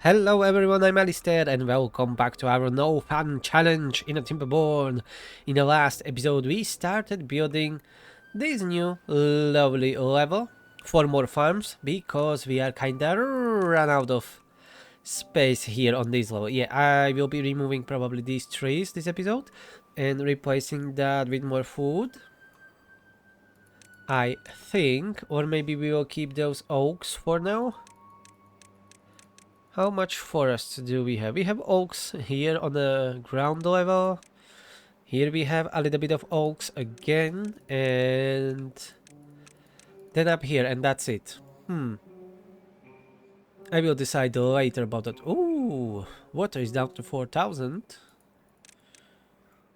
Hello everyone, I'm Alistair and welcome back to our No Fun Challenge in a Timberborn. In the last episode we started building this new lovely level for more farms because we are kinda run out of space here on this level. Yeah, I will be removing probably these trees this episode and replacing that with more food, I think, or maybe we will keep those oaks for now. How much forest do we have? We have oaks here on the ground level. Here we have a little bit of oaks again. And then up here, and that's it. I will decide later about that. Ooh, water is down to 4,000.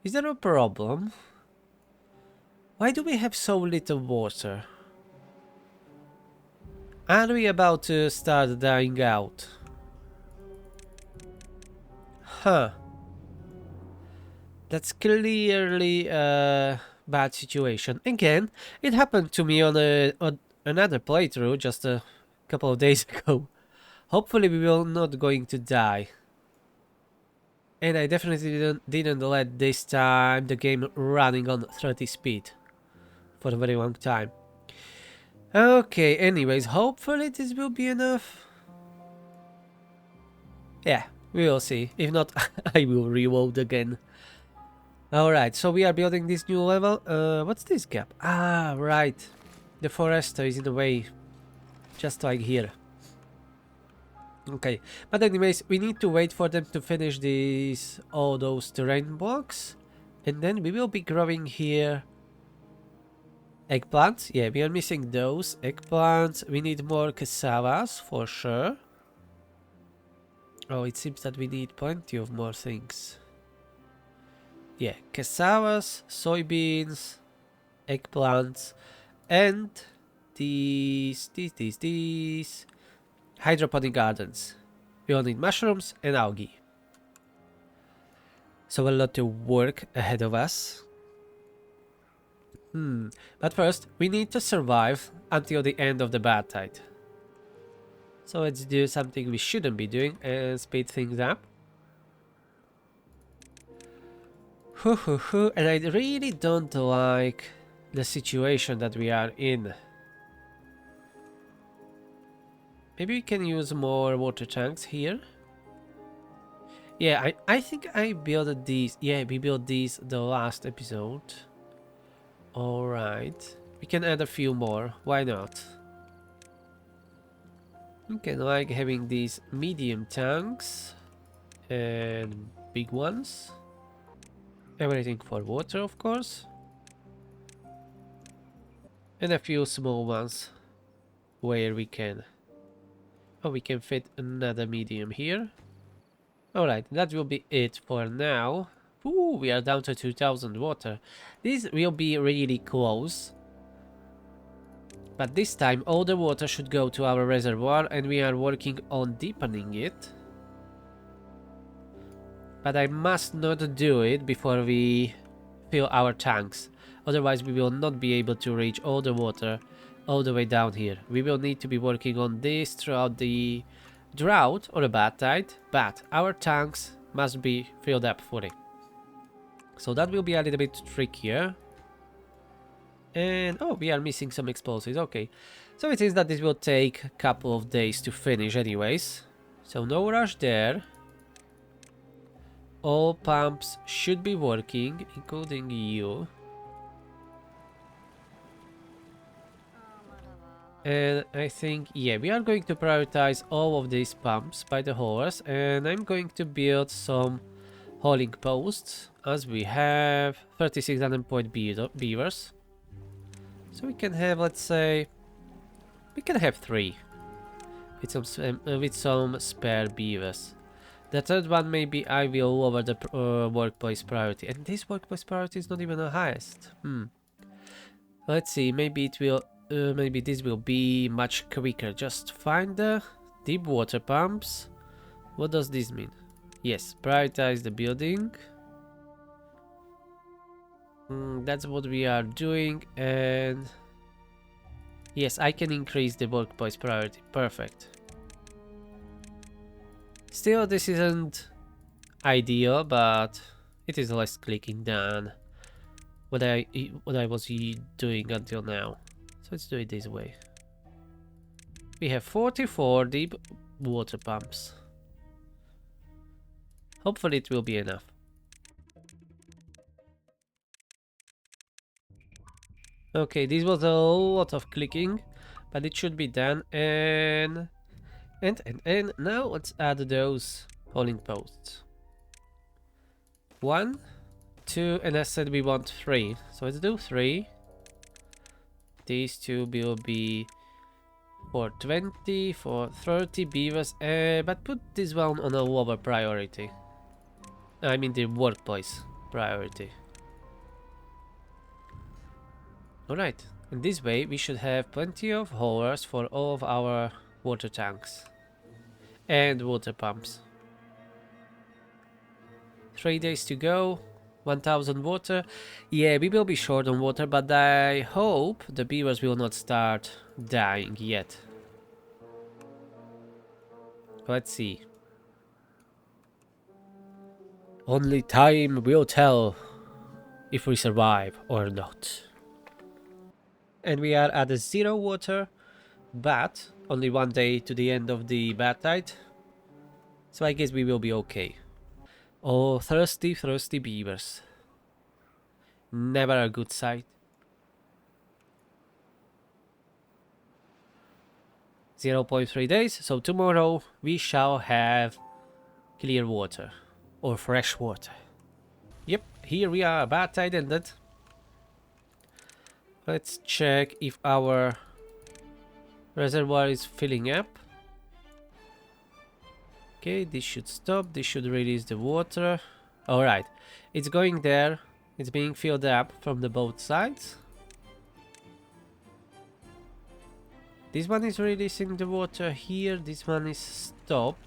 Is there a problem? Why do we have so little water? Are we about to start dying out? Huh. That's clearly a bad situation. Again, it happened to me on another playthrough just a couple of days ago. Hopefully we will not going to die. And I definitely didn't let this time the game running on 30 speed for a very long time. Okay, anyways, hopefully this will be enough. Yeah, we will see. If not, I will reload again. Alright, so we are building this new level. What's this gap? Ah, right. The forester is in the way. Just like here. Okay, but anyways, we need to wait for them to finish all those terrain blocks. And then we will be growing here eggplants. Yeah, we are missing those eggplants. We need more cassavas for sure. Oh, it seems that we need plenty of more things. Yeah, cassavas, soybeans, eggplants, and these hydroponic gardens. We will need mushrooms and algae. So a lot of work ahead of us. But first, we need to survive until the end of the bad tide. So let's do something we shouldn't be doing and speed things up. And I really don't like the situation that we are in. Maybe we can use more water tanks here. Yeah, I think I built these. Yeah, we built these the last episode. Alright. We can add a few more. Why not? Okay, like having these medium tanks and big ones. Everything for water, of course. And a few small ones where we can. Oh, we can fit another medium here. Alright, that will be it for now. Ooh, we are down to 2,000 water. This will be really close. But this time all the water should go to our reservoir and we are working on deepening it. But I must not do it before we fill our tanks. Otherwise we will not be able to reach all the water all the way down here. We will need to be working on this throughout the drought or a bad tide. But our tanks must be filled up fully. So that will be a little bit trickier. And, oh, we are missing some explosives, okay. So it seems that this will take a couple of days to finish anyways. So no rush there. All pumps should be working, including you. And I think, yeah, we are going to prioritize all of these pumps by the horse. And I'm going to build some hauling posts, as we have 36 unemployed beavers. So we can have, let's say, we can have 3 with some spare beavers. The third one, maybe I will lower the workplace priority, and this workplace priority is not even the highest. Let's see, maybe it will, maybe this will be much quicker. Just find the deep water pumps. What does this mean? Yes, prioritize the building. That's what we are doing, and yes, I can increase the workplace priority. Perfect. Still, this isn't ideal, but it is less clicking than what I was doing until now. So let's do it this way. We have 44 deep water pumps. Hopefully it will be enough. Okay, this was a lot of clicking, but it should be done. And now let's add those polling posts. 1, 2, and I said we want 3. So let's do 3. These two will be for 20, for 30 beavers, but put this one on a lower priority. I mean the workplace priority. Alright, and this way we should have plenty of haulers for all of our water tanks and water pumps. 3 days to go, 1000 water. Yeah, we will be short on water, but I hope the beavers will not start dying yet. Let's see. Only time will tell if we survive or not. And we are at 0 water, but only 1 day to the end of the bad tide. So I guess we will be okay. Oh, thirsty beavers. Never a good sight. 0.3 days, so tomorrow we shall have clear water. Or fresh water. Yep, here we are, bad tide ended. Let's check if our reservoir is filling up. Okay, this should stop, this should release the water. Alright, it's going there, it's being filled up from the both sides. This one is releasing the water here, this one is stopped.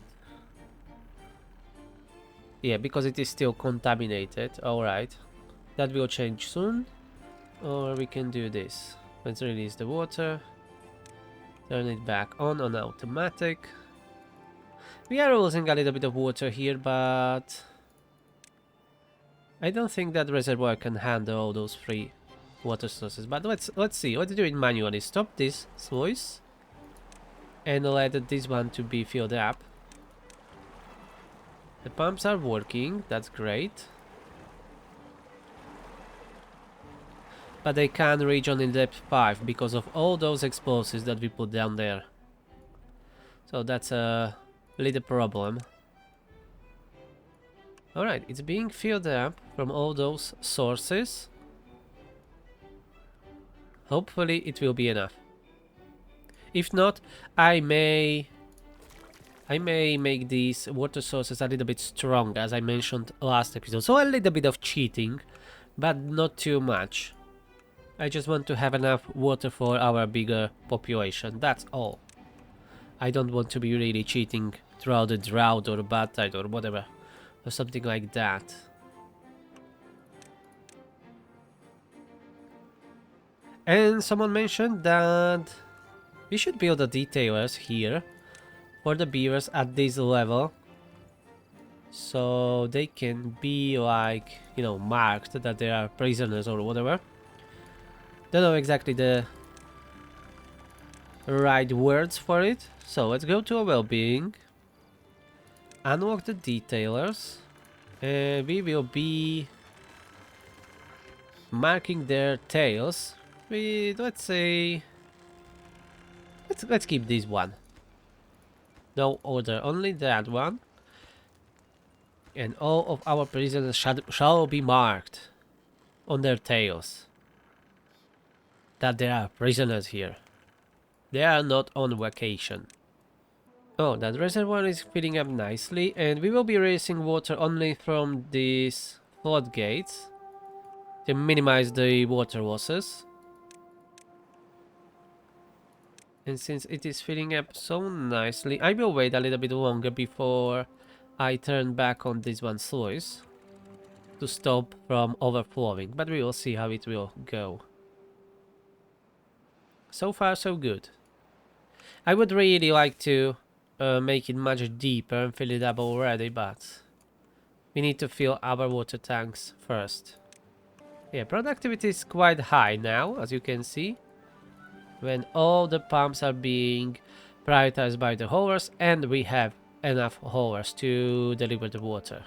Yeah, because it is still contaminated. Alright, that will change soon. Or we can do this. Let's release the water. Turn it back on automatic. We are losing a little bit of water here, but I don't think that reservoir can handle all those 3 water sources. But let's see. Let's do it manually. Stop this sluice and let this one to be filled up. The pumps are working. That's great. But they can't reach on in depth 5 because of all those explosives that we put down there. So that's a little problem. Alright, it's being filled up from all those sources. Hopefully it will be enough. If not, I may make these water sources a little bit stronger, as I mentioned last episode. So a little bit of cheating, but not too much. I just want to have enough water for our bigger population, that's all. I don't want to be really cheating throughout the drought or the bad tide or whatever, or something like that. And someone mentioned that we should build the detailers here for the beavers at this level, so they can be like, you know, marked that they are prisoners or whatever. Don't know exactly the right words for it. So let's go to a well-being, unlock the detailers, and we will be marking their tails with, let's say, let's keep this one. No order, only that one. And all of our prisoners shall be marked on their tails that there are prisoners here. They are not on vacation. Oh, that reservoir is filling up nicely, and we will be releasing water only from these floodgates to minimize the water losses. And since it is filling up so nicely, I will wait a little bit longer before I turn back on this one sluice to stop from overflowing, but we will see how it will go. So far so good. I would really like to make it much deeper and fill it up already, but we need to fill our water tanks first. Yeah, productivity is quite high now, as you can see, when all the pumps are being prioritized by the haulers and we have enough haulers to deliver the water.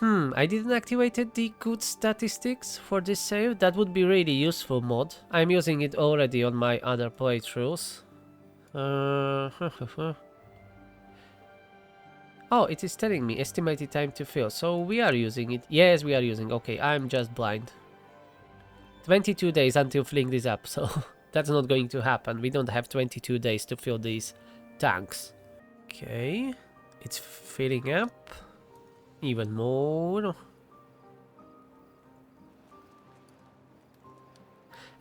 I didn't activate the good statistics for this save. That would be really useful mod. I'm using it already on my other playthroughs. Oh, it is telling me estimated time to fill. So we are using it. Yes, we are using. Okay, I'm just blind. 22 days until filling this up. So that's not going to happen. We don't have 22 days to fill these tanks. Okay, it's filling up. Even more.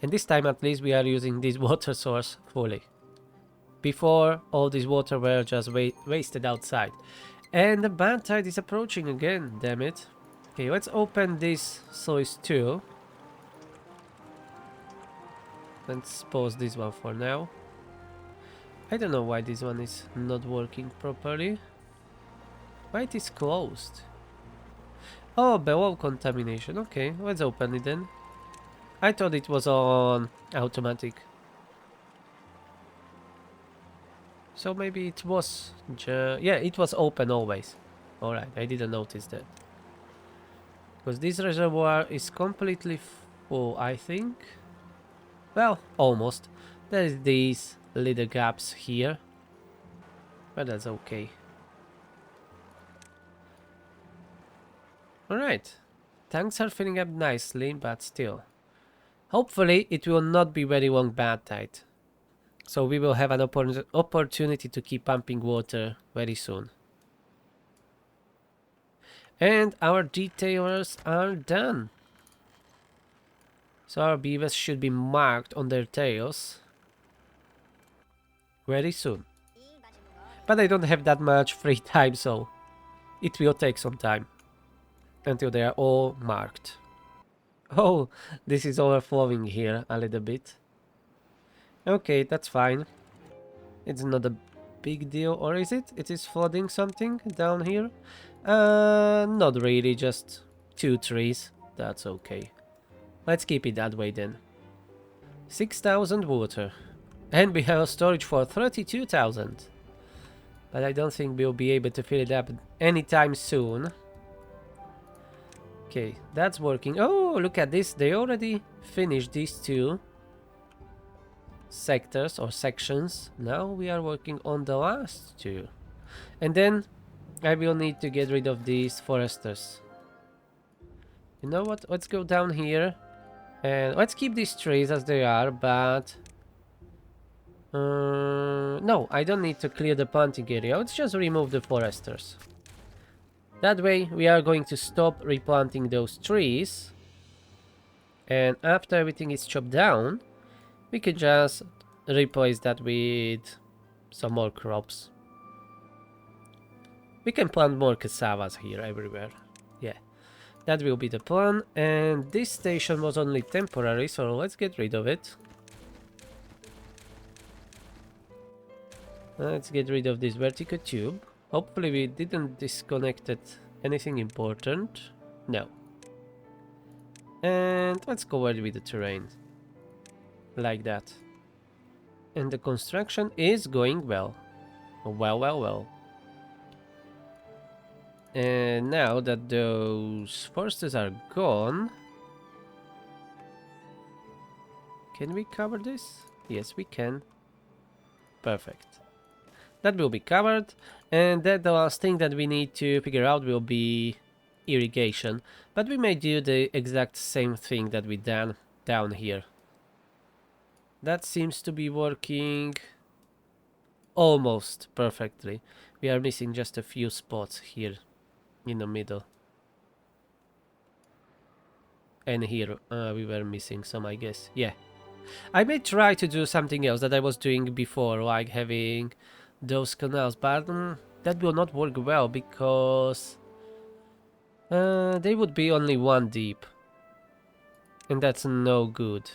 And this time at least we are using this water source fully. Before, all this water were just wasted outside. And the bad tide is approaching again, damn it. Okay, let's open this sluice too. Let's pause this one for now. I don't know why this one is not working properly. Why it is closed? Oh, below contamination. Okay, let's open it then. I thought it was on automatic. So maybe it was... yeah, it was open always. Alright, I didn't notice that. Because this reservoir is completely full, I think. Well, almost. There's these little gaps here. But that's okay. Alright. Tanks are filling up nicely, but still. Hopefully, it will not be very long bad tide. So we will have an opportunity to keep pumping water very soon. And our detailers are done. So our beavers should be marked on their tails very soon. But I don't have that much free time, so it will take some time until they are all marked. Oh, this is overflowing here a little bit. Okay, that's fine. It's not a big deal, or is it? It is flooding something down here? Not really, just 2 trees. That's okay. Let's keep it that way then. 6,000 water. And we have a storage for 32,000. But I don't think we'll be able to fill it up anytime soon. Okay, that's working. Oh, look at this. They already finished these 2 sectors or sections. Now we are working on the last 2. And then I will need to get rid of these foresters. You know what? Let's go down here. And let's keep these trees as they are, but... no, I don't need to clear the planting area. Let's just remove the foresters. That way, we are going to stop replanting those trees. And after everything is chopped down, we can just replace that with some more crops. We can plant more cassavas here everywhere. Yeah, that will be the plan. And this station was only temporary, so let's get rid of it. Let's get rid of this vertical tube. Hopefully we didn't disconnect anything important. No. And let's go ahead with the terrain. Like that. And the construction is going well. Well. And now that those foresters are gone... Can we cover this? Yes, we can. Perfect. That will be covered, and then the last thing that we need to figure out will be irrigation. But we may do the exact same thing that we done down here. That seems to be working almost perfectly. We are missing just a few spots here in the middle. And here we were missing some, I guess. Yeah. I may try to do something else that I was doing before, like having those canals, but that will not work well because they would be only 1 deep, and that's no good.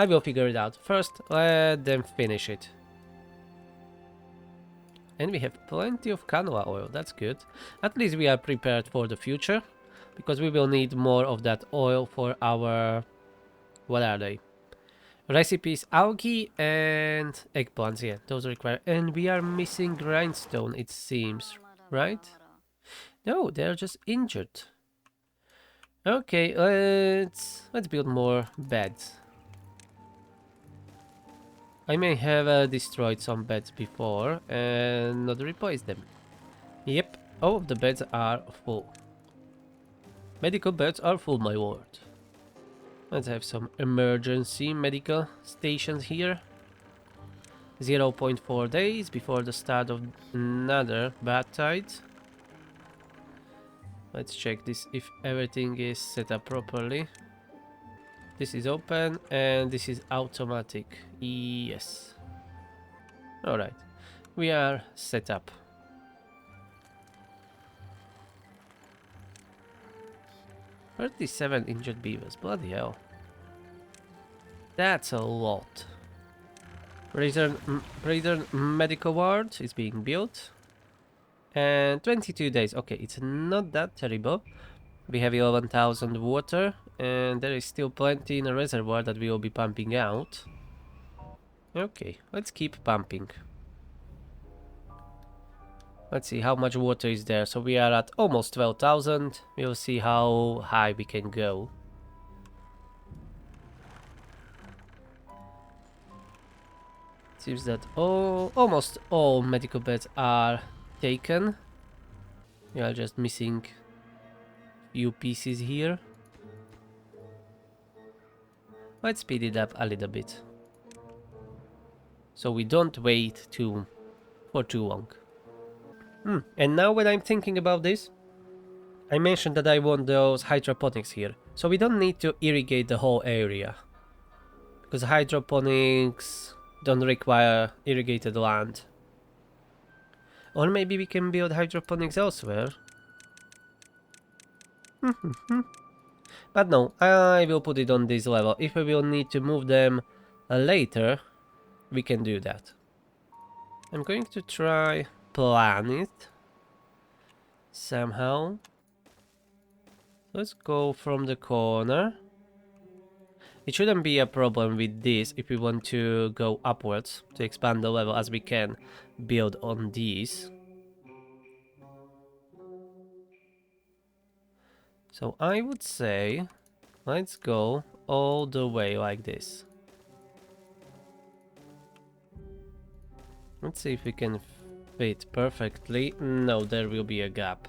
I will figure it out. First, let them finish it. And we have plenty of canola oil, that's good. At least we are prepared for the future, because we will need more of that oil for our... what are they? Recipes, algae and eggplants, yeah, those require... And we are missing grindstone, it seems, right? No, they're just injured. Okay, let's build more beds. I may have destroyed some beds before and not replaced them. Yep, all of the beds are full. Medical beds are full, my lord. Let's have some emergency medical stations here. 0.4 days before the start of another bad tide. Let's check this if everything is set up properly. This is open and this is automatic. Yes. Alright. We are set up. 37 injured beavers. Bloody hell. That's a lot. Prison medical ward is being built. And 22 days. Okay, it's not that terrible. We have 11,000 water. And there is still plenty in the reservoir that we will be pumping out. Okay, let's keep pumping. Let's see how much water is there. So we are at almost 12,000. We'll see how high we can go. Seems that almost all medical beds are taken. We are just missing few pieces here. Let's speed it up a little bit, so we don't wait for too long. And now when I'm thinking about this, I mentioned that I want those hydroponics here, so we don't need to irrigate the whole area, because hydroponics don't require irrigated land. Or maybe we can build hydroponics elsewhere. But no, I will put it on this level. If we will need to move them later, we can do that. I'm going to try plan it somehow. Let's go from the corner. It shouldn't be a problem with this if we want to go upwards to expand the level, as we can build on these. So I would say let's go all the way like this. Let's see if we can fit perfectly. No, there will be a gap.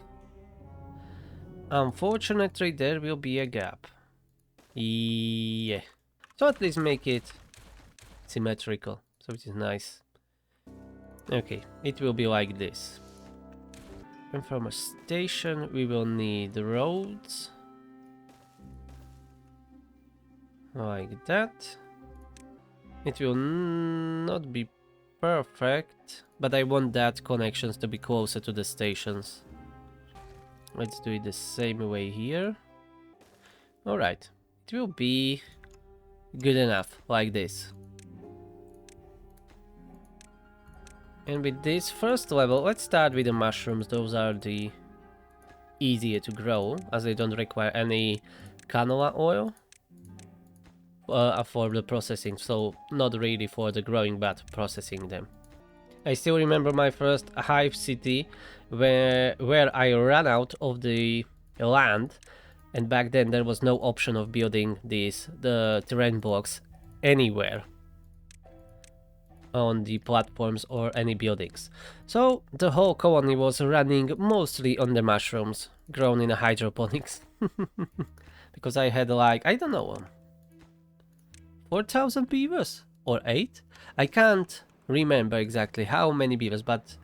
Unfortunately, there will be a gap. Yeah. So at least make it symmetrical, so it is nice. Okay, it will be like this. And from a station, we will need roads. Like that. It will not be perfect, but I want that connections to be closer to the stations. Let's do it the same way here. Alright, it will be good enough, like this. And with this first level, let's start with the mushrooms. Those are the easier to grow, as they don't require any canola oil for the processing, so not really for the growing but processing them. I still remember my first hive city where I ran out of the land, and back then there was no option of building the terrain blocks anywhere on the platforms or any buildings. So the whole colony was running mostly on the mushrooms grown in a hydroponics. Because I had like, I don't know, 4,000 beavers or 8? I can't remember exactly how many beavers, but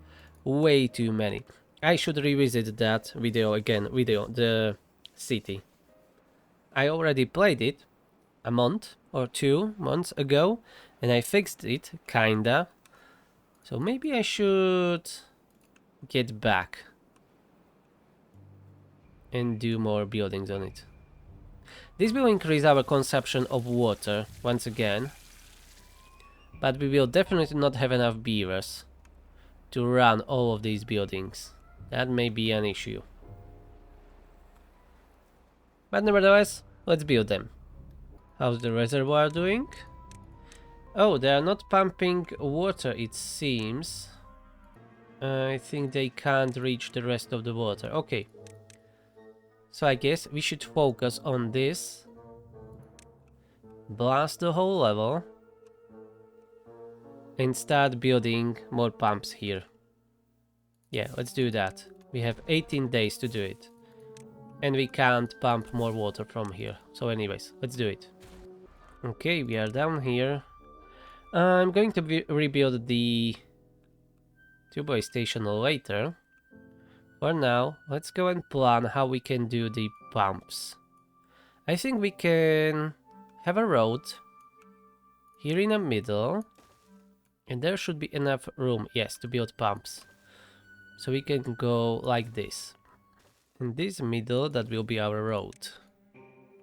way too many. I should revisit that video again, the city. I already played it a month or 2 months ago, and I fixed it, kinda. So maybe I should get back and do more buildings on it. This will increase our consumption of water once again, but we will definitely not have enough beavers to run all of these buildings. That may be an issue. But nevertheless, let's build them. How's the reservoir doing? Oh, they are not pumping water, it seems. I think they can't reach the rest of the water. Okay. So I guess we should focus on this. Blast the whole level. And start building more pumps here. Yeah, let's do that. We have 18 days to do it. And we can't pump more water from here. So anyways, let's do it. Okay, we are down here. I'm going to rebuild the two-boy station later. For now, let's go and plan how we can do the pumps. I think we can have a road here in the middle. And there should be enough room, yes, to build pumps. So we can go like this. In this middle, that will be our road.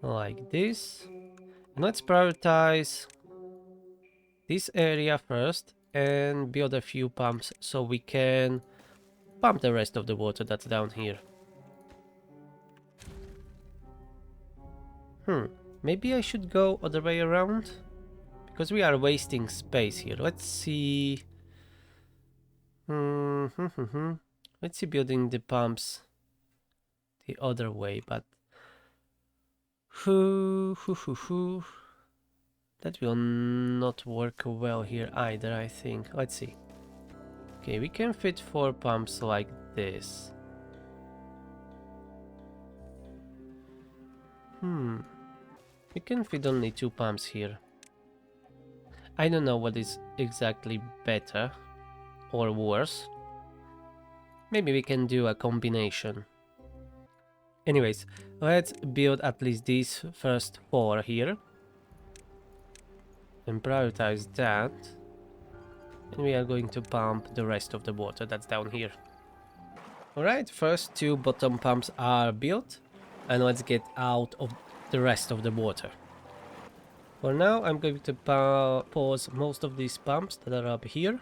Like this. And let's prioritize this area first and build a few pumps so we can pump the rest of the water that's down here. Maybe I should go other way around? Because we are wasting space here. Let's see. Let's see building the pumps the other way, but that will not work well here either, I think. Let's see. Okay, we can fit 4 pumps like this. We can fit only 2 pumps here. I don't know what is exactly better or worse. Maybe we can do a combination. Anyways, let's build at least these first 4 here. And prioritize that. And we are going to pump the rest of the water that's down here. Alright, first 2 bottom pumps are built. And let's get out of the rest of the water. For now, I'm going to pause most of these pumps that are up here.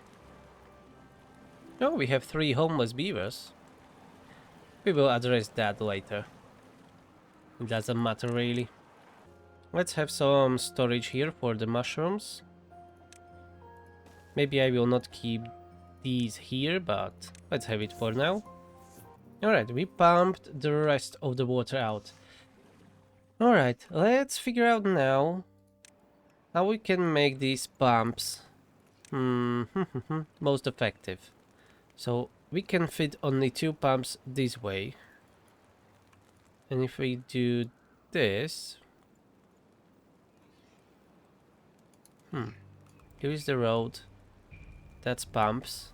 Oh, we have 3 homeless beavers. We will address that later. It doesn't matter really. Let's have some storage here for the mushrooms. Maybe I will not keep these here, but let's have it for now. Alright, we pumped the rest of the water out. Alright, let's figure out now how we can make these pumps most effective. So we can fit only 2 pumps this way. And if we do this... Here is the road. That's pumps.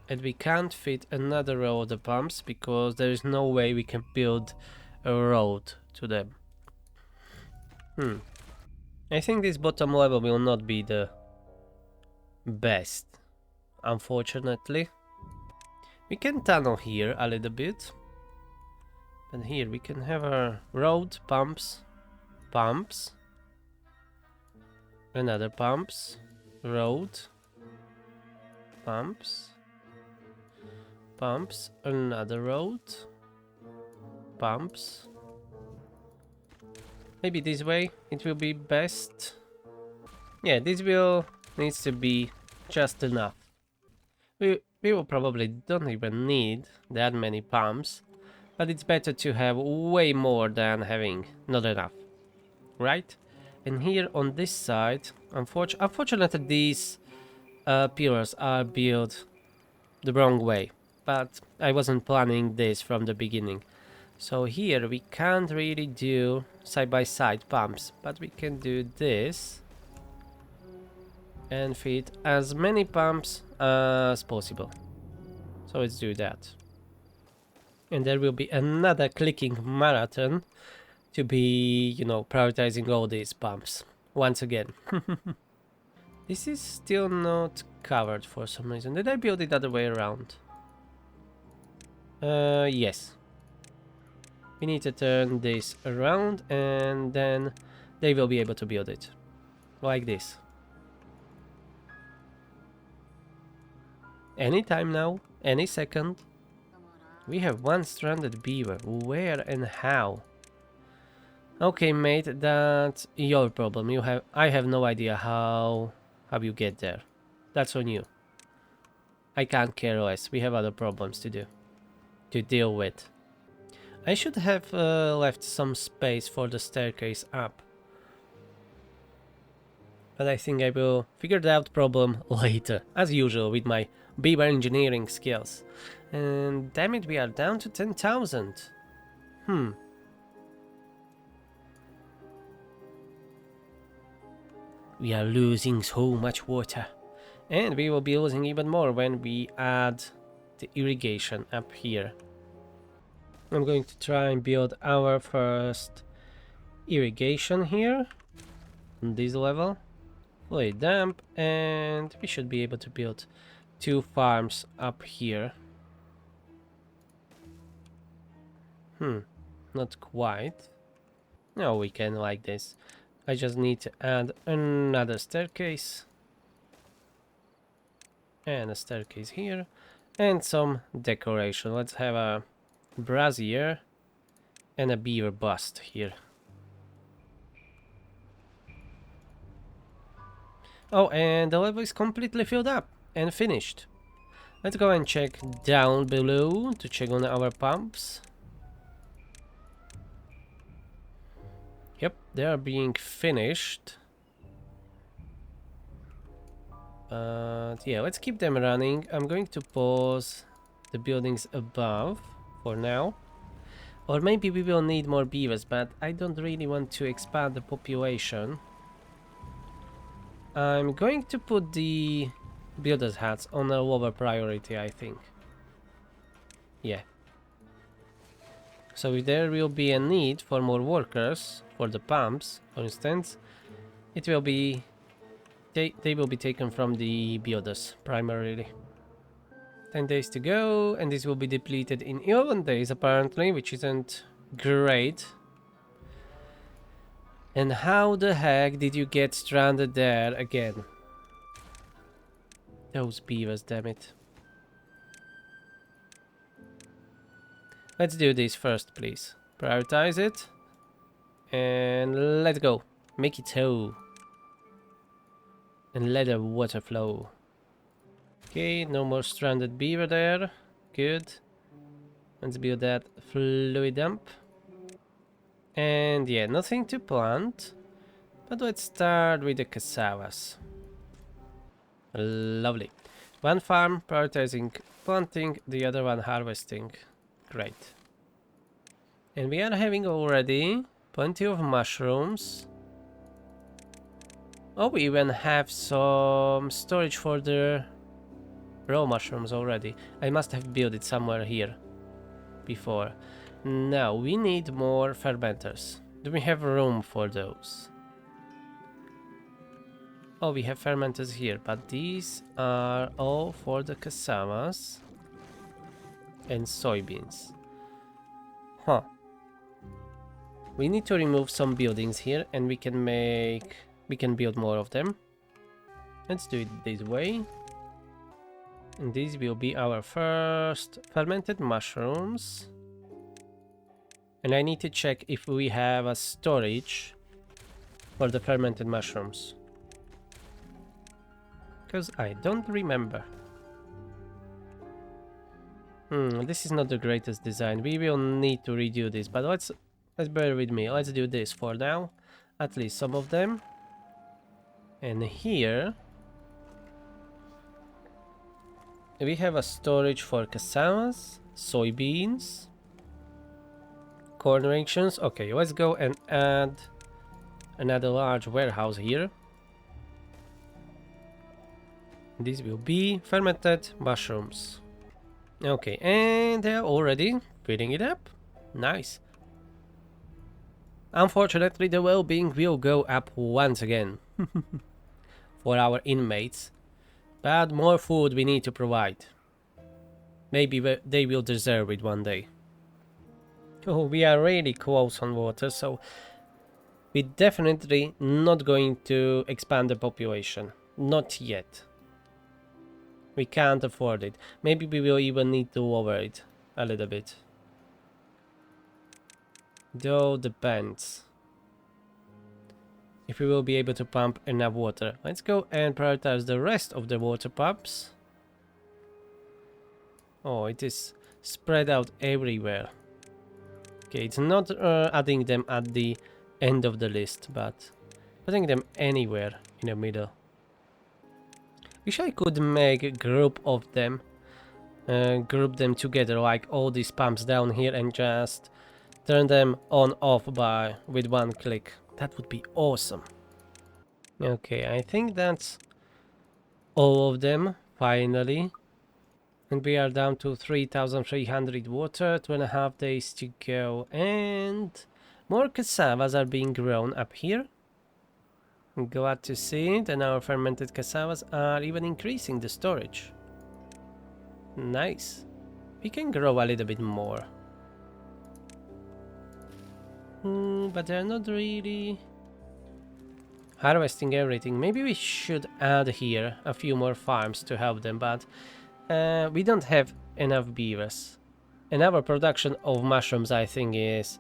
And we can't fit another row of the pumps because there is no way we can build a road to them. I think this bottom level will not be the best, unfortunately. We can tunnel here a little bit. And here we can have a road, pumps, pumps, another pumps, road, pumps, pumps, another road, pumps. Maybe this way it will be best. Yeah, this will needs to be just enough. We will probably don't even need that many pumps, but it's better to have way more than having not enough, right? And here on this side, unfortunately these pillars are built the wrong way, but I wasn't planning this from the beginning. So here we can't really do side-by-side pumps, but we can do this and fit as many pumps as possible. So let's do that. And there will be another clicking marathon to be, you know, prioritizing all these pumps once again. This is still not covered for some reason. Did I build it the other way around? Yes. We need to turn this around and then they will be able to build it. Like this. Anytime now, any second. We have one stranded beaver. Where and how? Okay, mate, that's your problem. I have no idea how you get there. That's on you. I can't care less. We have other problems to deal with. I should have left some space for the staircase up. But I think I will figure that problem later, as usual with my beaver engineering skills. And damn it, we are down to 10,000. We are losing so much water. And we will be losing even more when we add the irrigation up here. I'm going to try and build our first irrigation here on this level. Fully damp, and we should be able to build 2 farms up here. Not quite. No, we can like this. I just need to add another staircase. And a staircase here. And some decoration. Let's have a brazier and a beaver bust here. Oh, and the level is completely filled up and finished. Let's go and check down below to check on our pumps. Yep, they are being finished. But yeah, let's keep them running. I'm going to pause the buildings above for now. Or maybe we will need more beavers, but I don't really want to expand the population. I'm going to put the builder's hats on a lower priority, I think. Yeah. So if there will be a need for more workers for the pumps, for instance, it will be they will be taken from the builders primarily. 10 days to go, and this will be depleted in 11 days apparently, which isn't great. And how the heck did you get stranded there again? Those beavers, damn it. Let's do this first, please. Prioritize it. And let's go. Make it so. And let the water flow. Okay, no more stranded beaver there. Good. Let's build that fluid dump. And yeah, nothing to plant. But let's start with the cassavas. Lovely. One farm prioritizing planting, the other one harvesting. Great. And we are having already plenty of mushrooms. Oh, we even have some storage for the raw mushrooms already. I must have built it somewhere here before. Now we need more fermenters. Do we have room for those? Oh, we have fermenters here, but these are all for the cassavas and soybeans. Huh. We need to remove some buildings here, and we can build more of them. Let's do it this way. And these will be our first fermented mushrooms. And I need to check if we have a storage for the fermented mushrooms. Because I don't remember. This is not the greatest design. We will need to redo this, but let's bear with me. Let's do this for now. At least some of them. And here we have a storage for cassavas, soybeans, corn rations. Okay, let's go and add another large warehouse here. This will be fermented mushrooms. Okay, and they're already filling it up. Nice. Unfortunately, the well-being will go up once again for our inmates. But more food we need to provide. Maybe they will deserve it one day. Oh, we are really close on water, so we're definitely not going to expand the population. Not yet. We can't afford it. Maybe we will even need to lower it a little bit. Though depends if we will be able to pump enough water. Let's go and prioritize the rest of the water pumps. Oh, it is spread out everywhere. Okay, it's not adding them at the end of the list, but putting them anywhere in the middle. Wish I could make a group of them, group them together like all these pumps down here and just turn them on off with one click. That would be awesome. Okay, I think that's all of them finally. And we are down to 3,300 water, 2.5 days to go, and more cassavas are being grown up here. I'm glad to see it, and our fermented cassavas are even increasing the storage. Nice. We can grow a little bit more. But they're not really harvesting everything. Maybe we should add here a few more farms to help them, but we don't have enough beavers. And our production of mushrooms, I think, is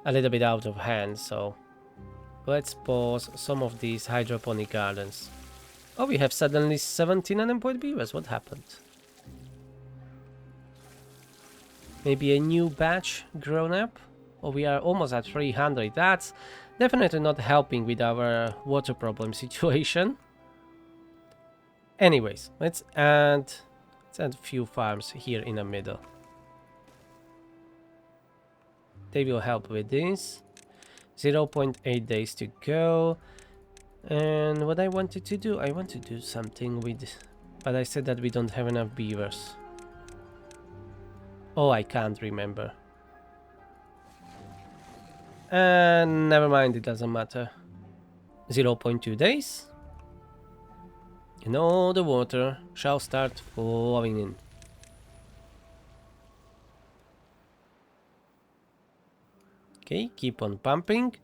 a little bit out of hand, so let's pause some of these hydroponic gardens. Oh, we have suddenly 17 unemployed beavers. What happened? Maybe a new batch grown up? Oh, we are almost at 300. That's definitely not helping with our water problem situation. Anyways, let's add a few farms here in the middle. They will help with this. 0.8 days to go. And what I wanted to do, I want to do something with, but I said that we don't have enough beavers. Oh, I can't remember. And never mind, it doesn't matter. 0.2 days. And all the water shall start flowing in. Okay, keep on pumping.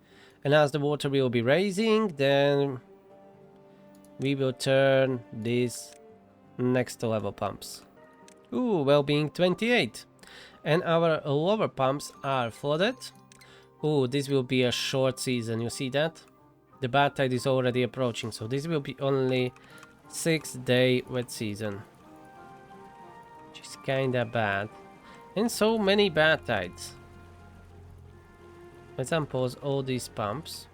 And as the water will be rising, then we will turn these next level pumps. Ooh, well-being 28. And our lower pumps are flooded. Ooh, this will be a short season, you see that? The bad tide is already approaching, so this will be only 6-day wet season. Which is kinda bad. And so many bad tides. Let's unpause all these pumps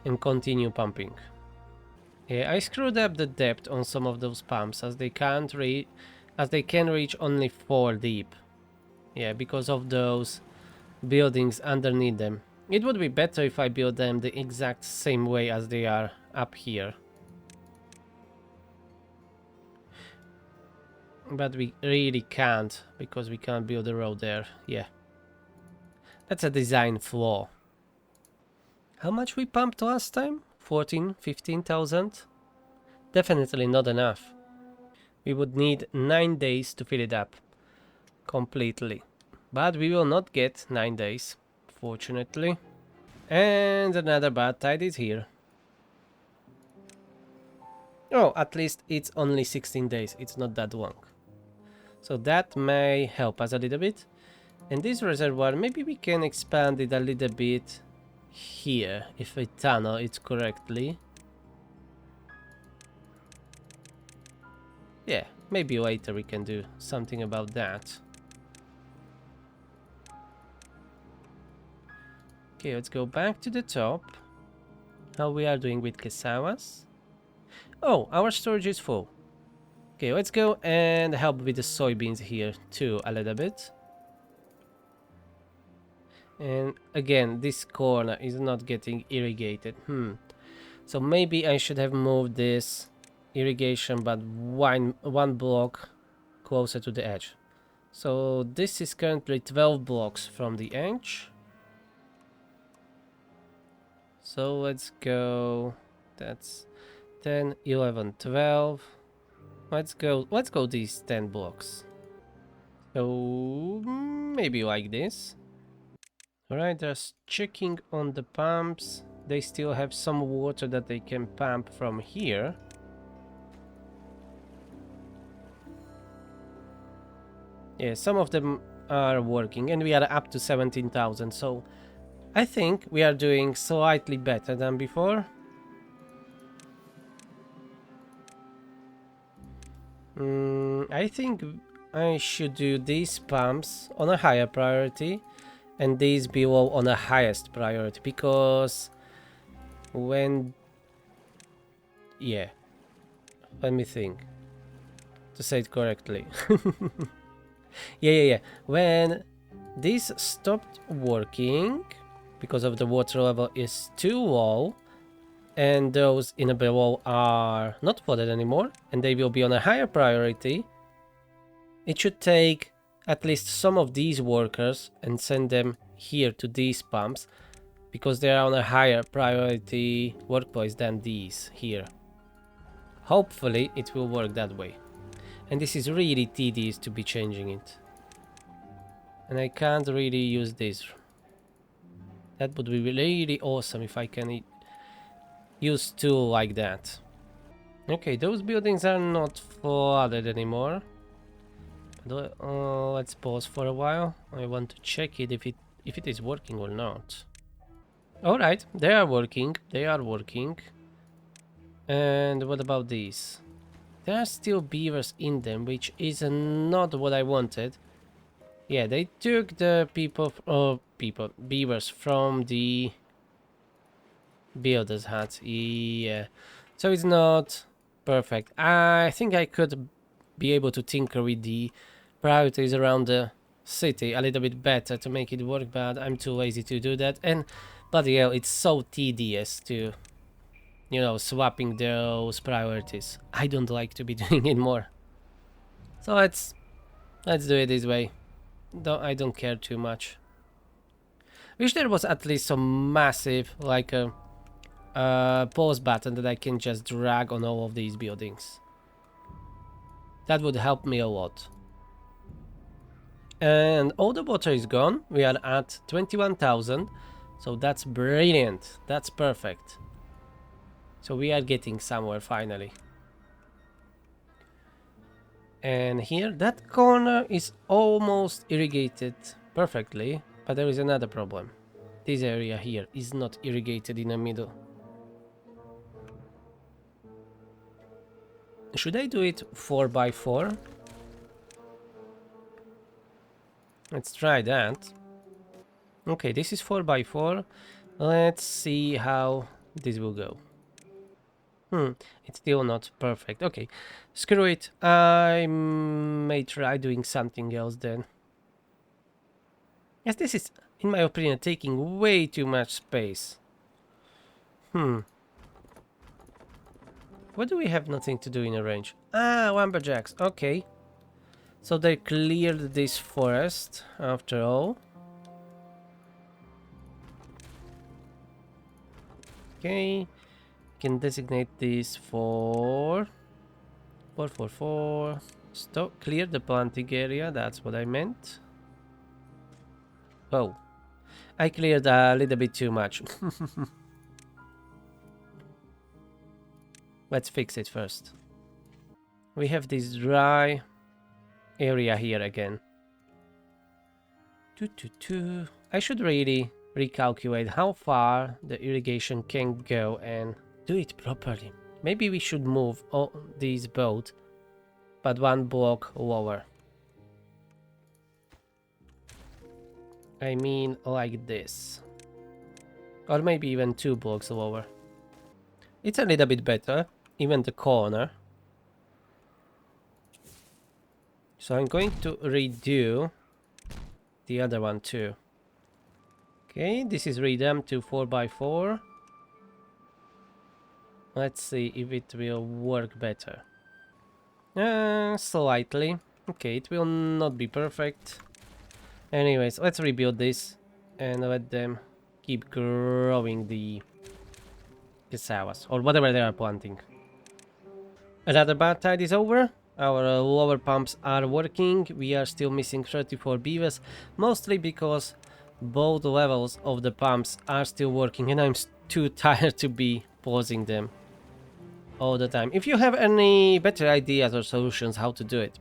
and continue pumping. Yeah, I screwed up the depth on some of those pumps as they can reach only 4 deep. Yeah, because of those buildings underneath them. It would be better if I build them the exact same way as they are up here. But we really can't, because we can't build a road there. Yeah. That's a design flaw. How much we pumped last time? 14, 15,000? Definitely not enough. We would need 9 days to fill it up completely. But we will not get 9 days, fortunately. And another bad tide is here. Oh, at least it's only 16 days. It's not that long. So that may help us a little bit. And this reservoir, maybe we can expand it a little bit here, if we tunnel it correctly. Yeah, maybe later we can do something about that. Okay, let's go back to the top. How we are doing with cassavas? Oh, our storage is full. Okay, let's go and help with the soybeans here too a little bit. And again, this corner is not getting irrigated. So maybe I should have moved this irrigation but one block closer to the edge. So this is currently 12 blocks from the edge. So let's go, that's 10, 11, 12. Let's go these 10 blocks. So maybe like this. Alright, just checking on the pumps. They still have some water that they can pump from here. Yeah, some of them are working, and we are up to 17,000, so I think we are doing slightly better than before. I think I should do these pumps on a higher priority and these below on a highest priority, because when... yeah, let me think to say it correctly. Yeah. When this stopped working because of the water level is too low, and those in a below are not flooded anymore, and they will be on a higher priority, it should take at least some of these workers and send them here to these pumps, because they are on a higher priority workplace than these here. Hopefully it will work that way. And this is really tedious to be changing it. And I can't really use this. That would be really awesome if I can use two like that. Okay, those buildings are not flooded anymore. But, let's pause for a while. I want to check it if it is working or not. Alright, they are working. They are working. And what about these? There are still beavers in them, which is not what I wanted. Yeah, they took the beavers from the builder's hut. Yeah, so it's not perfect. I think I could be able to tinker with the priorities around the city a little bit better to make it work, but I'm too lazy to do that. And bloody hell, it's so tedious to, you know, swapping those priorities. I don't like to be doing it more. So let's do it this way. I don't care too much. Wish there was at least some massive, like a pause button that I can just drag on all of these buildings. That would help me a lot. And all the water is gone. We are at 21,000. So that's brilliant. That's perfect. So we are getting somewhere finally. And here, that corner is almost irrigated perfectly. But there is another problem. This area here is not irrigated in the middle. Should I do it 4x4? Let's try that. Okay, this is 4x4. Let's see how this will go. It's still not perfect. Okay, screw it. I may try doing something else then. Yes, this is, in my opinion, taking way too much space. What do we have nothing to do in a range? Ah, lumberjacks. Okay. So they cleared this forest after all. Okay. Can designate this for 444. Stop. Clear the planting area. That's what I meant. Oh, I cleared a little bit too much. Let's fix it first. We have this dry area here again. I should really recalculate how far the irrigation can go and do it properly. Maybe we should move all these boats, but one block lower. I mean like this. Or maybe even 2 blocks lower. It's a little bit better, even the corner. So I'm going to redo the other one too. Okay, this is redone to 4x4. Let's see if it will work better. Slightly. Okay, it will not be perfect. Anyways, let's rebuild this and let them keep growing the cassavas or whatever they are planting. Another bad tide is over. Our lower pumps are working. We are still missing 34 beavers, mostly because Both levels of the pumps are still working and I'm too tired to be pausing them all the time. If you have any better ideas or solutions how to do it,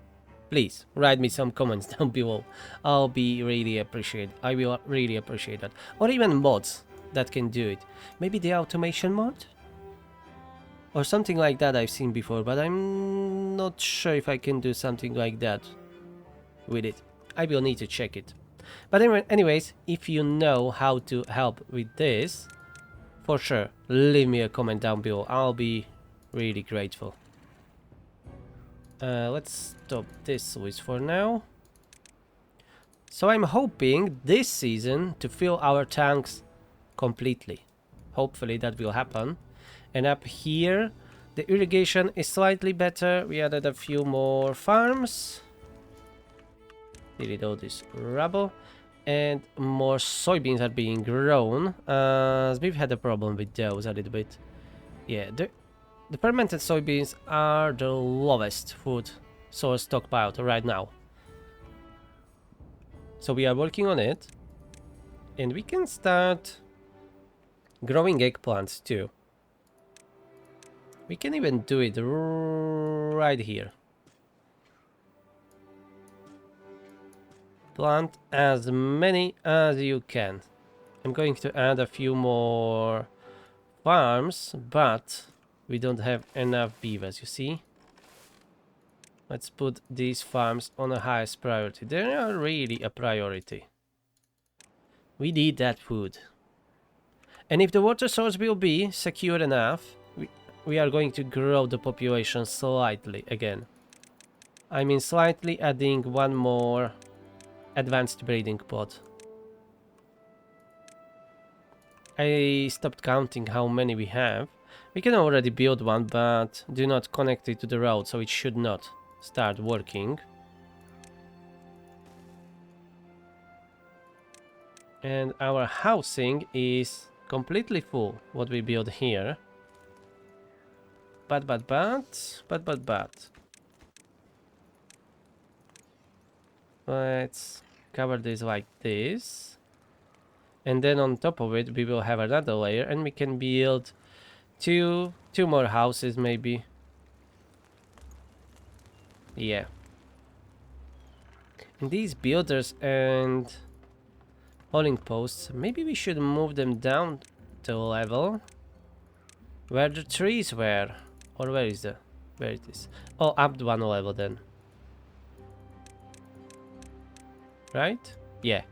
please write me some comments down below. I will really appreciate that. Or even mods that can do it. Maybe the automation mod? Or something like that I've seen before, but I'm not sure if I can do something like that with it. I will need to check it. But anyways, if you know how to help with this, for sure, leave me a comment down below. I'll be really grateful. Let's stop this switch for now. So I'm hoping this season to fill our tanks completely. Hopefully that will happen. And up here, the irrigation is slightly better. We added a few more farms. Delete all this rubble. And more soybeans are being grown. We've had a problem with those a little bit. Yeah, the fermented soybeans are the lowest food source stockpiled right now. So we are working on it. And we can start growing eggplants too. We can even do it right here. Plant as many as you can. I'm going to add a few more farms, but we don't have enough beavers, you see? Let's put these farms on the highest priority. They are really a priority. We need that food. And if the water source will be secure enough, we are going to grow the population slightly again. I mean slightly, adding one more advanced breeding pod. I stopped counting how many we have. We can already build one, but do not connect it to the road, so it should not start working. And our housing is completely full, what we build here. But. Let's cover this like this. And then on top of it, we will have another layer and we can build two more houses maybe. Yeah. And these builders and hauling posts, maybe we should move them down to a level where the trees were. Or where it is. Oh, up one level then. Right? Yeah.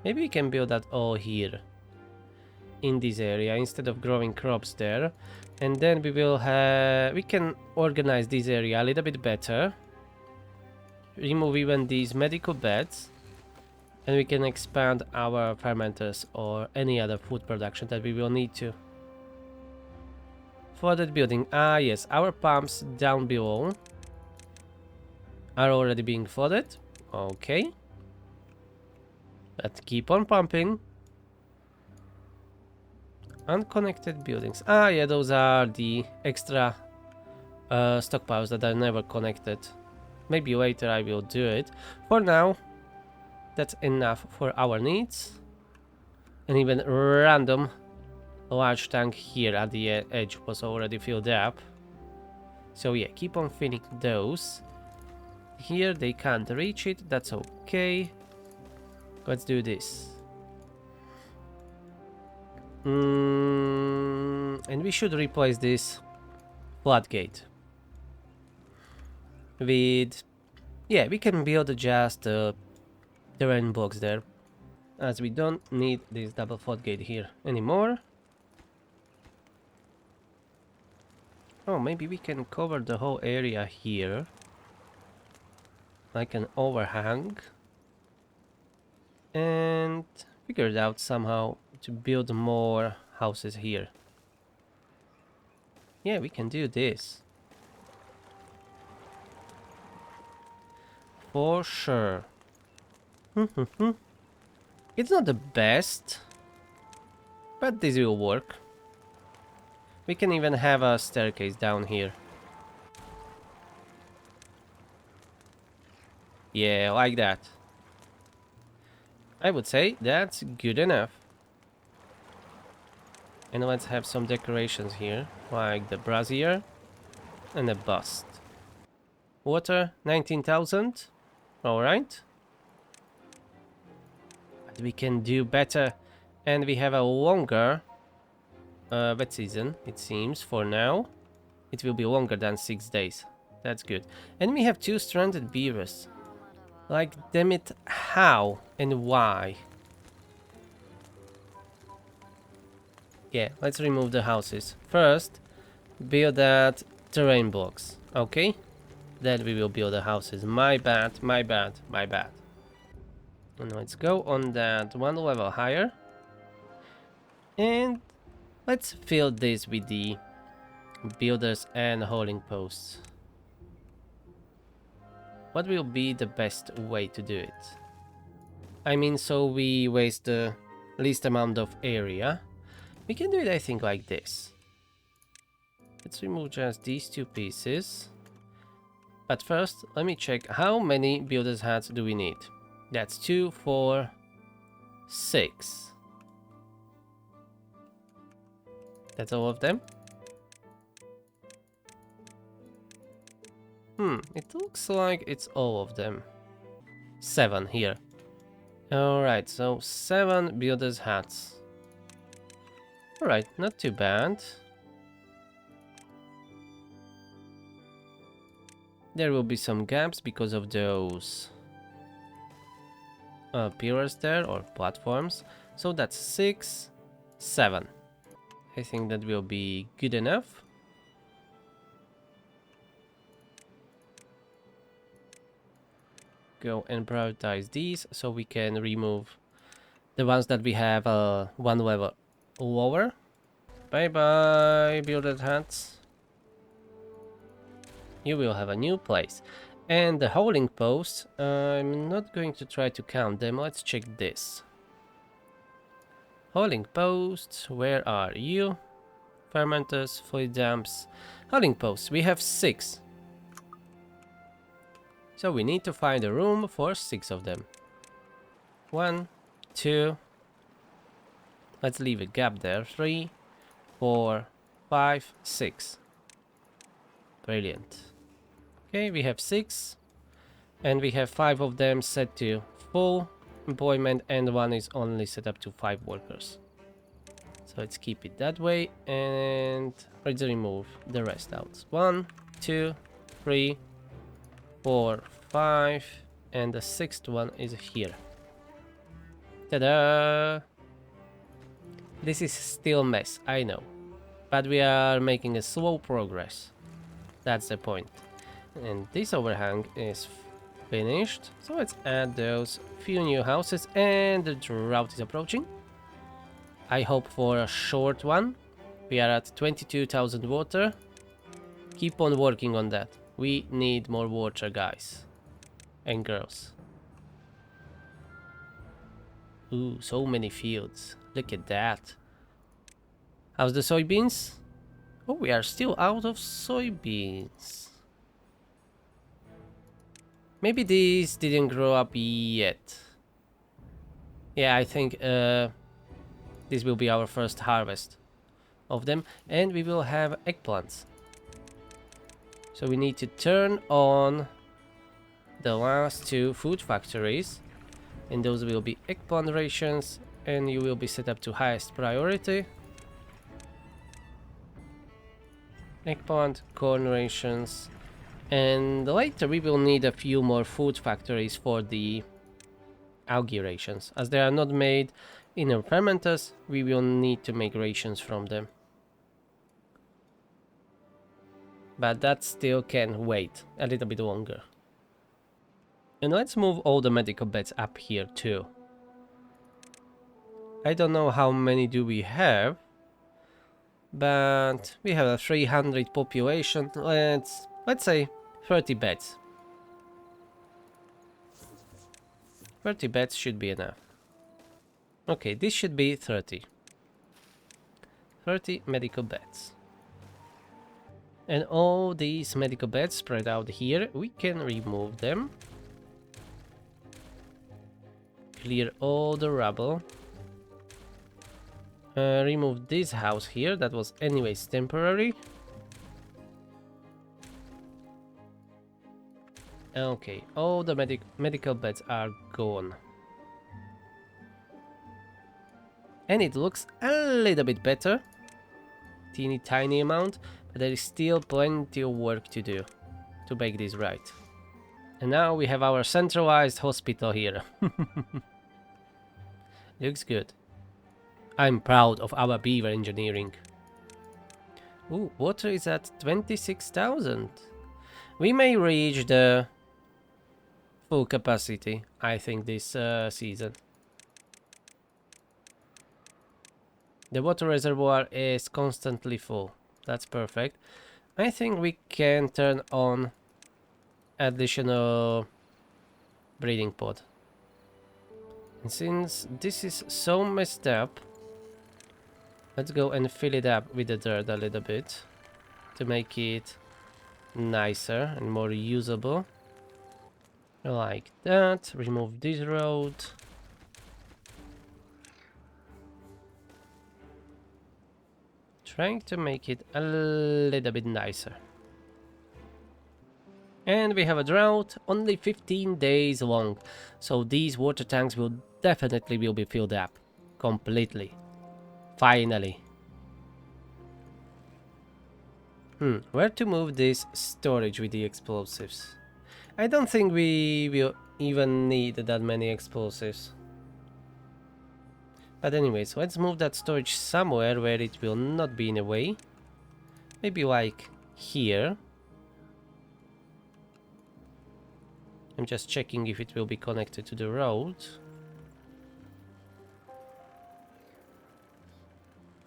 Maybe we can build that all here. In this area instead of growing crops there. And then we can organize this area a little bit better. Remove even these medical beds. And we can expand our fermenters or any other food production that we will need to. For that building, yes, our pumps down below are already being flooded. Okay. Let's keep on pumping. Unconnected buildings. Yeah, those are the extra stockpiles that are never connected. Maybe later I will do it. For now, that's enough for our needs. And even random large tank here at the edge was already filled up. So yeah, keep on filling those. Here they can't reach it, that's okay. Let's do this. And we should replace this floodgate with... Yeah, we can build just terrain blocks there, as we don't need this double floodgate here anymore. Oh, maybe we can cover the whole area here, like an overhang, and figure it out somehow to build more houses here. Yeah, we can do this. For sure. It's not the best, but this will work. We can even have a staircase down here. Yeah, like that. I would say that's good enough. And let's have some decorations here, like the brazier and a bust. Water, 19,000. Alright. But we can do better. And we have a longer wet season, it seems, for now. It will be longer than 6 days. That's good. And we have 2 stranded beavers. Like, damn it, how and why? Yeah, let's remove the houses. First, build that terrain blocks, okay? Then we will build the houses. My bad, my bad, my bad. And let's go on that one level higher. And let's fill this with the builders and hauling posts. What will be the best way to do it? I mean, so we waste the least amount of area. We can do it, I think, like this. Let's remove just these 2 pieces. But first, let me check how many builders hats do we need. That's 2, 4, 6. That's all of them? It looks like it's all of them. 7 here. Alright, so 7 builders hats. Alright, not too bad. There will be some gaps because of those pillars there, or platforms. So that's 6, 7. I think that will be good enough. Go and prioritize these so we can remove the ones that we have one level lower. Bye bye, builded hats. You will have a new place. And the hauling posts, I'm not going to try to count them. Let's check this. Hauling posts, where are you? Fermenters, fluid dumps. Hauling posts, we have 6. So we need to find a room for 6 of them. 1, 2. Let's leave a gap there. 3, 4, 5, 6. Brilliant. Okay, we have 6. And we have 5 of them set to full employment, and 1 is only set up to 5 workers. So let's keep it that way, and let's remove the rest out. 1, 2, 3, 4, 5, and the 6th one is here. Ta-da! This is still a mess, I know. But we are making a slow progress. That's the point. And this overhang is finished. So let's add those few new houses, and the drought is approaching. I hope for a short one. We are at 22,000 water. Keep on working on that. We need more water, guys. And girls. Ooh, so many fields. Look at that. How's the soybeans? Oh, we are still out of soybeans. Maybe these didn't grow up yet. Yeah, I think this will be our first harvest of them. And we will have eggplants. So we need to turn on the last 2 food factories. And those will be eggplant rations. And you will be set up to highest priority. Eggplant, corn rations. And later we will need a few more food factories for the algae rations. As they are not made in our fermenters, we will need to make rations from them. But that still can wait a little bit longer. And let's move all the medical beds up here too. I don't know how many do we have, but we have a 300 population. Let's say 30 beds. 30 beds should be enough. Okay, this should be 30. 30 medical beds. And all these medical beds spread out here, we can remove them. clear all the rubble. Remove this house here, that was anyways temporary. Okay, all the medical beds are gone. And it looks a little bit better. Teeny tiny amount, but there is still plenty of work to do to make this right. And now we have our centralized hospital here. Looks good. I'm proud of our beaver engineering. Ooh, water is at 26,000. We may reach the full capacity, I think, this season. The water reservoir is constantly full. That's perfect. I think we can turn on additional breeding pod. And since this is so messed up, let's go and fill it up with the dirt a little bit to make it nicer and more usable. Like that. Remove this road. Trying to make it a little bit nicer. And we have a drought, only 15 days long. So these water tanks will definitely be filled up completely. Finally. Where to move this storage with the explosives? I don't think we will even need that many explosives. But anyways, let's move that storage somewhere where it will not be in the way. Maybe like here. I'm just checking if it will be connected to the road.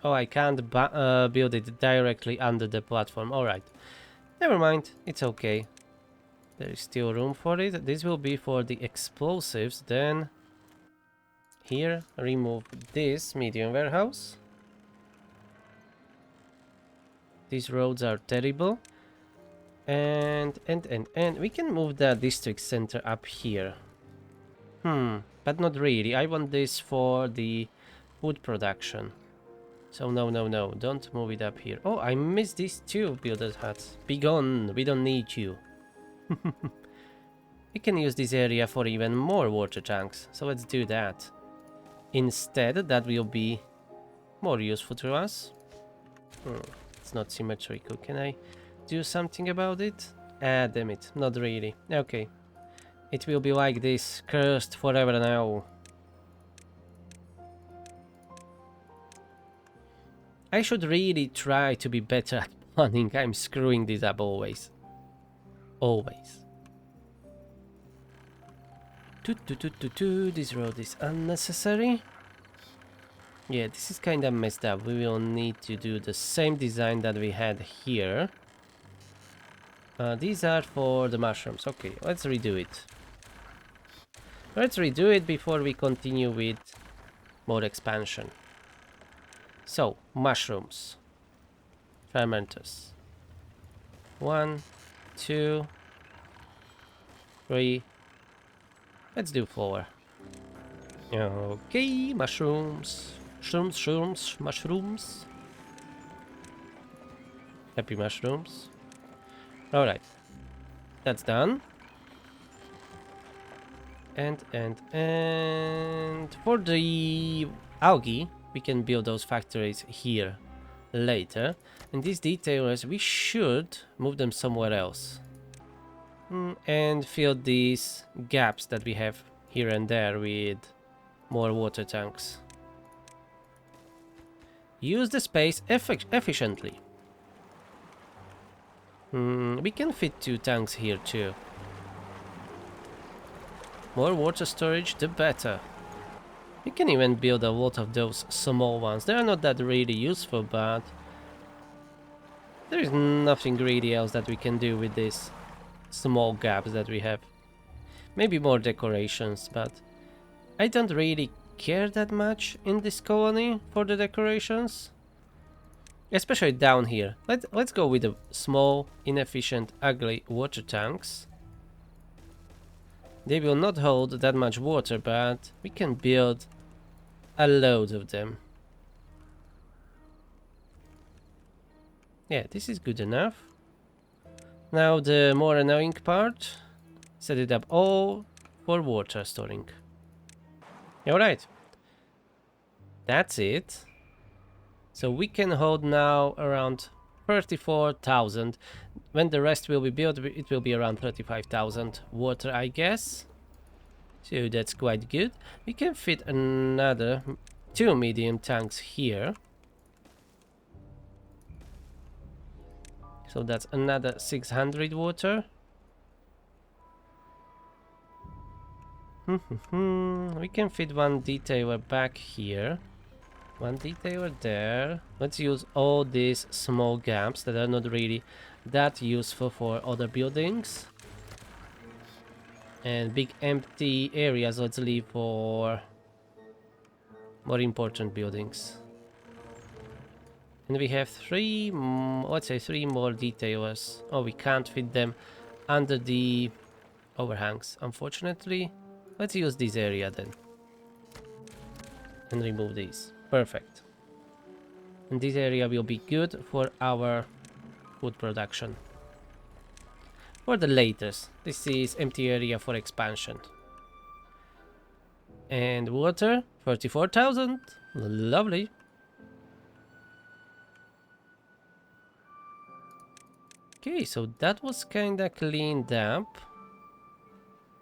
Oh, I can't build it directly under the platform. Alright. Never mind, it's okay. There is still room for it. This will be for the explosives. Then here, remove this medium warehouse. These roads are terrible. And we can move the district center up here. But not really. I want this for the food production. So no, don't move it up here. Oh, I missed these two builders huts. Be gone, we don't need you. We can use this area for even more water tanks, so let's do that. Instead, that will be more useful to us. It's not symmetrical. Can I do something about it? Ah, damn it, not really. Okay. It will be like this, cursed forever now. I should really try to be better at planning. I'm screwing this up always. Always. This road is unnecessary. Yeah, this is kind of messed up. We will need to do the same design that we had here. These are for the mushrooms. Okay, let's redo it. Let's redo it before we continue with more expansion. So, mushrooms. Fermenters. 1, 2, 3. Let's do 4. Okay, mushrooms. Mushrooms. Happy mushrooms. Alright. That's done. And for the algae, we can build those factories here later. And these detailers, we should move them somewhere else. And fill these gaps that we have here and there with more water tanks. Use the space efficiently. We can fit 2 tanks here too. More water storage, the better. We can even build a lot of those small ones. They are not that really useful, but there is nothing really else that we can do with these small gaps that we have. Maybe more decorations, but I don't really care that much in this colony for the decorations. Especially down here. Let's go with the small, inefficient, ugly water tanks. They will not hold that much water, but we can build a load of them. Yeah, this is good enough. Now the more annoying part, set it up all for water storing. Alright, that's it. So we can hold now around 34,000. When the rest will be built, it will be around 35,000 water, I guess. So that's quite good. We can fit another 2 medium tanks here. So that's another 600 water. We can fit one detailer back here. One detailer there. Let's use all these small gaps that are not really that useful for other buildings. And big empty areas let's leave for more important buildings. And we have let's say three more detailers. Oh, we can't fit them under the overhangs, unfortunately. Let's use this area then. And remove these. Perfect. And this area will be good for our food production. For the latest, this is empty area for expansion. And water, 34,000. Lovely. Okay, so that was kinda cleaned up.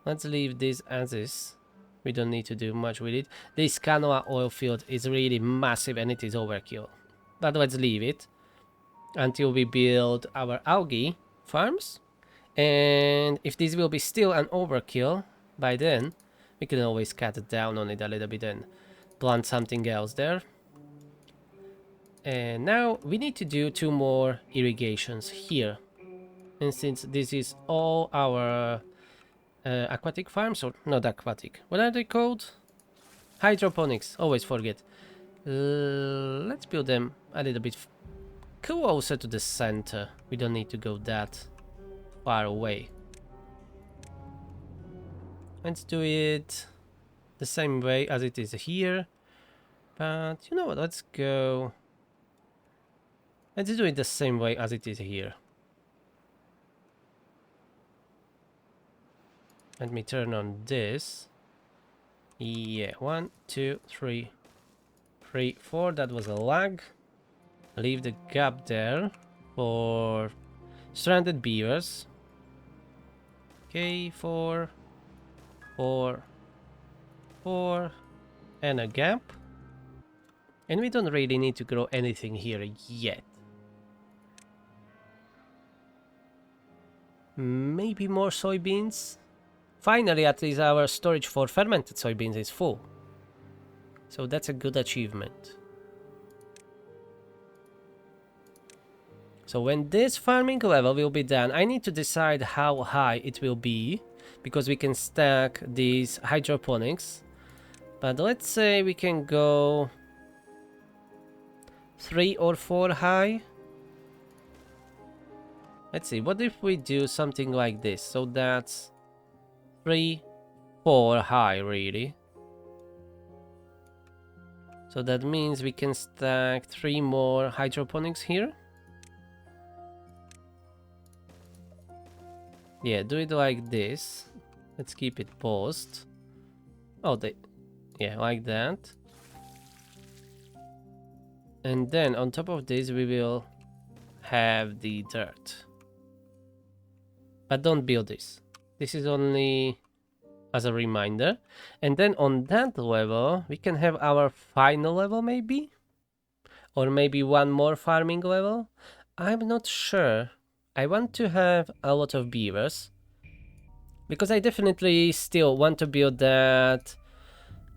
Let's leave this as is. We don't need to do much with it. This canola oil field is really massive and it is overkill. But let's leave it until we build our algae farms. And if this will be still an overkill by then, we can always cut down on it a little bit and plant something else there. And now we need to do 2 more irrigations here. And since this is all our aquatic farms, or not aquatic, what are they called? Hydroponics, always forget. Let's build them a little bit closer to the center. We don't need to go that far away. Let's do it the same way as it is here. But you know what, let's do it the same way as it is here. Let me turn on this. Yeah, 1, 2, 3, 4. That was a lag. Leave the gap there for stranded beavers. Okay, 4, 4, 4, and a gap. And we don't really need to grow anything here yet. Maybe more soybeans. Finally, at least our storage for fermented soybeans is full. So that's a good achievement. So when this farming level will be done, I need to decide how high it will be, because we can stack these hydroponics. But let's say we can go 3 or 4 high. Let's see, what if we do something like this? So that's 3, 4 high, really. So that means we can stack 3 more hydroponics here. Yeah, do it like this. Let's keep it paused. Oh, yeah, like that. And then on top of this, we will have the dirt. But don't build this. This is only as a reminder. And then on that level, we can have our final level maybe? Or maybe one more farming level? I'm not sure. I want to have a lot of beavers. Because I definitely still want to build that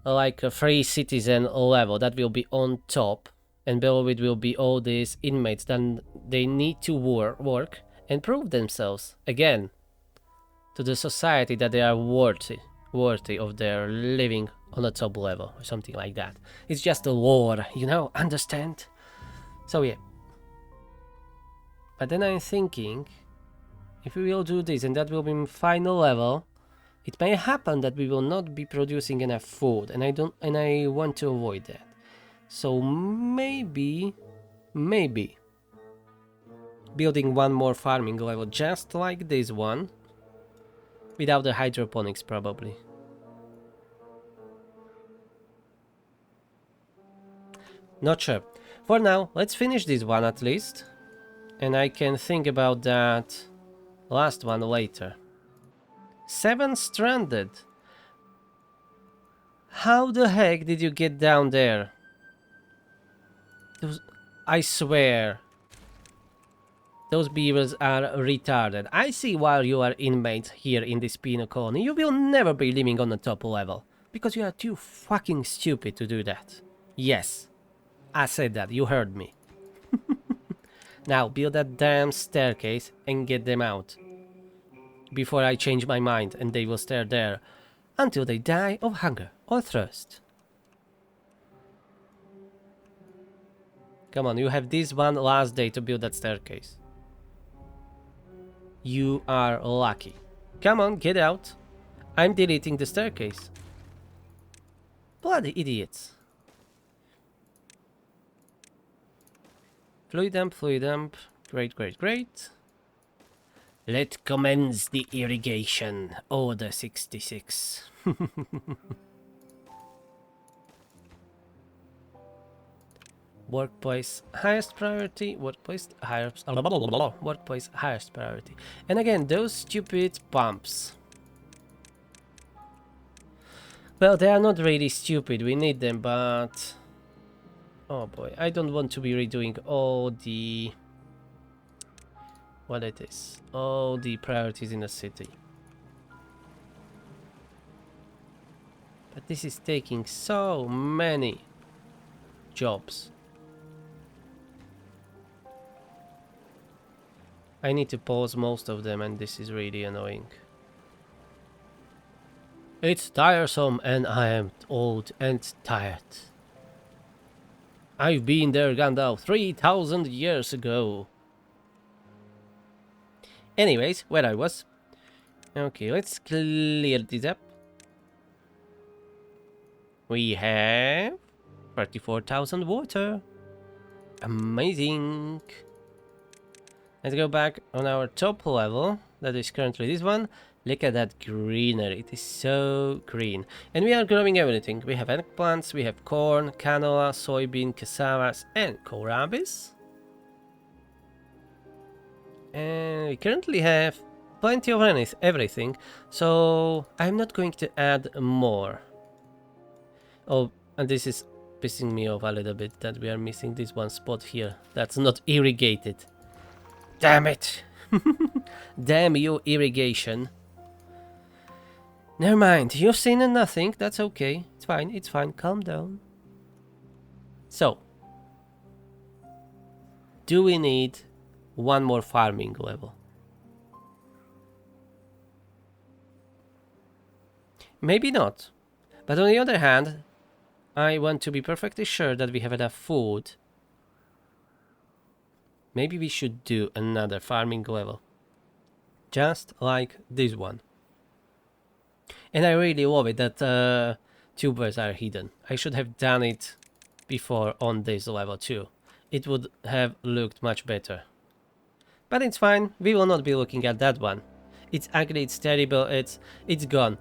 like a free citizen level that will be on top. And below it will be all these inmates. Then they need to work and prove themselves again to the society that they are worthy of their living on a top level or something like that. It's just a lore, you know, understand? So yeah. But then I'm thinking, if we will do this and that will be final level, It may happen that we will not be producing enough food, and I want to avoid that. So maybe building one more farming level, just like this one, without the hydroponics probably. Not sure. For now, let's finish this one at least, and I can think about that last one later. 7 stranded. How the heck did you get down there? I swear. Those beavers are retarded. I see why you are inmates here in this penal colony. You will never be living on the top level. Because you are too fucking stupid to do that. Yes. I said that. You heard me. Now build that damn staircase and get them out. Before I change my mind and they will stay there. Until they die of hunger or thirst. Come on, you have this one last day to build that staircase. You are lucky. Come on, get out. I'm deleting the staircase. Bloody idiots. Fluid dump, fluid dump. Great, great, great. Let's commence the irrigation. Order 66. Workplace highest priority, workplace highest priority. And again, those stupid pumps. Well, they are not really stupid, we need them, but oh boy, I don't want to be redoing all the all the priorities in the city. But this is taking so many jobs. I need to pause most of them, and this is really annoying. It's tiresome, and I am old and tired. I've been there, Gandalf, 3,000 years ago. Anyways, where I was. Okay, let's clear this up. We have 34,000 water. Amazing. Let's go back on our top level. That is currently this one. Look at that greenery. It is so green. And we are growing everything. We have eggplants, we have corn, canola, soybean, cassavas, and kohlrabies. And we currently have plenty of everything. So I'm not going to add more. Oh, and this is pissing me off a little bit that we are missing this one spot here. That's not irrigated. Damn it! Damn you, irrigation. Never mind, you've seen nothing, that's okay. It's fine, calm down. So, do we need one more farming level? Maybe not. But on the other hand, I want to be perfectly sure that we have enough food. Maybe we should do another farming level. Just like this one. And I really love it that tubers are hidden. I should have done it before on this level too. It would have looked much better. But it's fine, we will not be looking at that one. It's ugly, it's terrible, it's gone.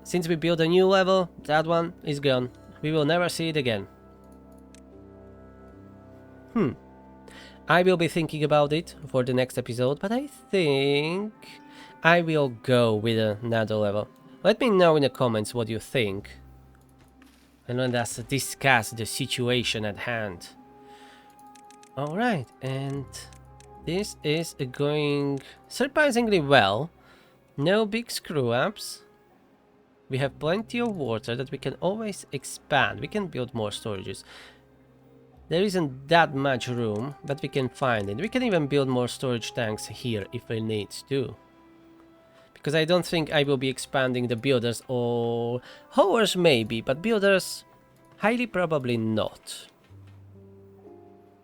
Since we built a new level, that one is gone. We will never see it again. I will be thinking about it for the next episode, but I think I will go with another level. Let me know in the comments what you think. And let us discuss the situation at hand. Alright, and this is going surprisingly well. No big screw-ups. We have plenty of water that we can always expand. We can build more storages. There isn't that much room, but we can find it. We can even build more storage tanks here if we need to. Because I don't think I will be expanding the builders, or howers maybe, but builders highly probably not.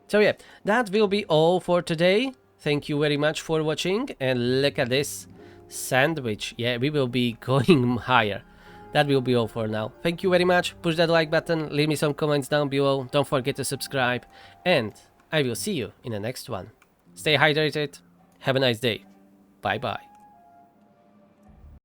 So yeah, that will be all for today. Thank you very much for watching, and look at this. sandwich. Yeah, we will be going higher. That will be all for now. Thank you very much. Push that like button, leave me some comments down below. Don't forget to subscribe. And I will see you in the next one. Stay hydrated. Have a nice day. Bye bye.